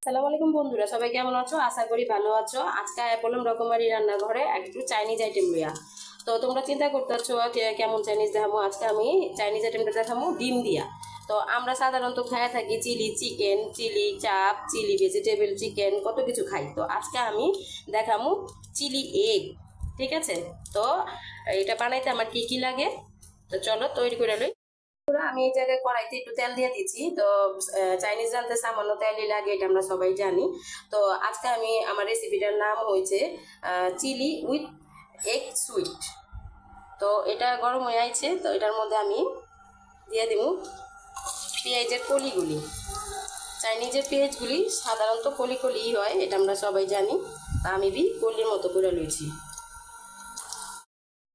আসসালামু আলাইকুম বন্ধুরা, সবাই কেমন আছো? আশা করি ভালো আছো। আজকে বললাম রকমারি রান্নাঘরে একটু চাইনিজ আইটেম লইয়া। তো তোমরা চিন্তা করতেছো কেমন চাইনিজ দেখাবো। আজকে আমি চাইনিজ আইটেমটা দেখাবো ডিম দিয়া। তো আমরা সাধারণত খাইয়া থাকি চিলি চিকেন, চিলি চাপ, চিলি ভেজিটেবল চিকেন, কত কিছু খাই। তো আজকে আমি দেখাবো চিলি এগ। ঠিক আছে? তো এটা বানাইতে আমার কি কি লাগে, তো চলো তৈরি করে লই। আমি এই জায়গায় কড়াইতে একটু তেল দিয়ে দিচ্ছি। তো চাইনিজ রান্নাতে সামান্য তেলই লাগে, এটা আমরা সবাই জানি। তো আজকে আমি আমার রেসিপিটার নাম হয়েছে চিলি উইথ এগ সুইট। তো এটা গরম হয়ে আছে, তো এটার মধ্যে আমি দিয়ে দিব পেঁয়াজের কলিগুলি। চাইনিজের পেঁয়াজগুলি সাধারণত কলি কলিই হয়, এটা আমরা সবাই জানি। তা আমি কলির মতো করে লইছি।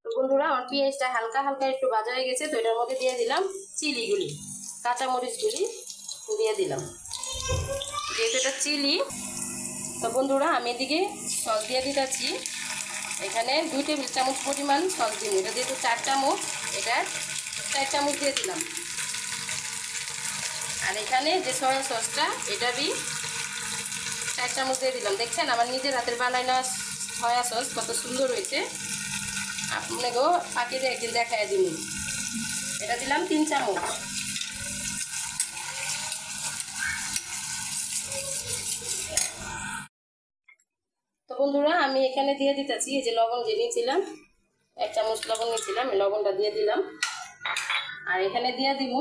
বন্ধুরা, আমার পেঁয়াজটা হালকা হালকা একটু ভাজা হয়ে গেছে। তো এটার মধ্যে দিয়ে দিলাম চিলিগুলি, কাঁচামরিচগুলি দিয়ে দিলাম, যেহেতু এটা চিলি। তো বন্ধুরা, আমি এদিকে সস দিয়ে দিতেছি। এখানে 2 টেবিল চামচ পরিমাণ সস দিব। এটা যেহেতু 4 চামচ, এটা 4 চামচ দিয়ে দিলাম। আর এখানে যে সয়া সসটা, এটা 4 চামচ দিয়ে দিলাম। দেখছেন আমার নিজের হাতের বানানো সয়া সস কত সুন্দর হয়েছে। আপনাকেও পাখিতে একদিন দেখাই দিব। এটা দিলাম 3 চামচ। তো বন্ধুরা, আমি এখানে দিয়ে দিতেছি এই যে লবণ যে নিয়েছিলাম, 1 চামচ লবণ নিয়েছিলাম, এই লবণটা দিয়ে দিলাম। আর এখানে দিয়ে দিব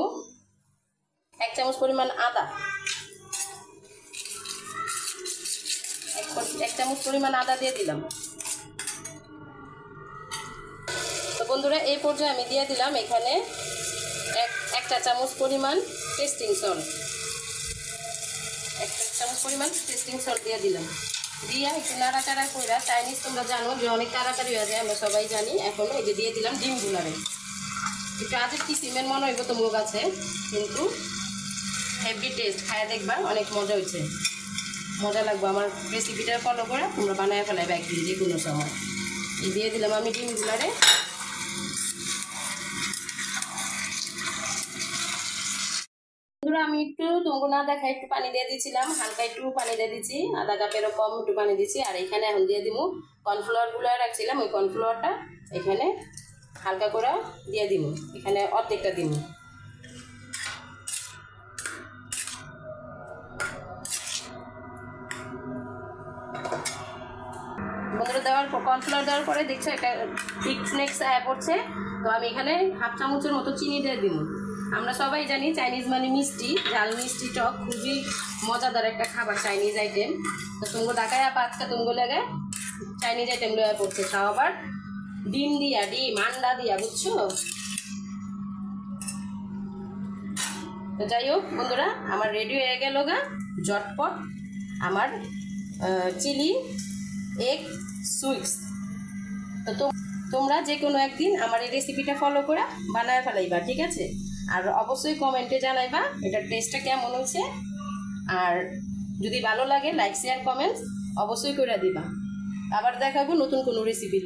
1 চামচ পরিমাণ আদা, 1 চামচ পরিমাণ আদা দিয়ে দিলাম। তো বন্ধুরা, এই পর্যায়ে আমি দিয়ে দিলাম এখানে 1 চামচ পরিমাণ টেস্টিং সল্ট, 1 চামচ পরিমাণ টেস্টিং সল্ট দিয়ে দিলাম। দিয়া একটু নাড়াচাড়া করে, চাইনিজ তোমরা জানো যে অনেক তাড়াতাড়ি হয়ে যায়, আমরা সবাই জানি। এখন এই যে দিয়ে দিলাম ডিমগুলারে। একটু আজের কি সিমেন্ট মনে হইব তোমার কাছে, কিন্তু হেভি টেস্ট, খায় দেখবা অনেক মজা হয়েছে, মজা লাগবে। আমার রেসিপিটা ফলো করে তোমরা বানায় ফেলাইবে একদিন যে কোনো সময়। দিয়ে দিলাম আমি ডিমগুলারে। আমি একটু তোমাকে না দেখা একটু পানি দিয়ে দিয়েছিলাম, হালকা একটু পানি দিয়ে দিচ্ছি, আধা কাপেরও কম একটু পানি দিচ্ছি। আর এখানে এখন দিয়ে দিব কর্নফ্লাওয়ার গুলো রাখছিলাম, ওই কর্নফ্লাওয়ারটা এখানে হালকা করে দিয়ে দিব, এখানে অর্ধেকটা দিব। বন্ধুরা, দেওয়ার পর কর্নফ্লাওয়ার দেওয়ার পরে দেখছো একটা থিকনেস পড়ছে। তো আমি এখানে 1/2 চামচের মতো চিনি দিয়ে দিব। আমরা সবাই জানি চাইনিজ মানে মিষ্টি, ঝাল মিষ্টি টক খুবই মজাদার একটা খাবার, চাইনিজ আইটেম। তো তোমাকে ঢাকায় আজকে তোমাকে লাগে চাইনিজ আইটেম লয়া পড়ছে, তাও আবার ডিম দিয়া, ডিম আন্ডা দিয়া, বুঝছো? তো যাই হোক বন্ধুরা, আমার রেডি হয়ে গেল গা ঝটপট আমার চিলি এগ সুইটস। তো তোমরা যে কোনো একদিন আমার এই রেসিপিটা ফলো করে বানায় ফেলাইবা, ঠিক আছে? আর অবশ্যই কমেন্টে জানাইবা এটার টেস্টটা কেমন হয়েছে। আর যদি ভালো লাগে লাইক শেয়ার কমেন্টস অবশ্যই করে দিবা। আবার দেখাবো নতুন কোনো রেসিপি।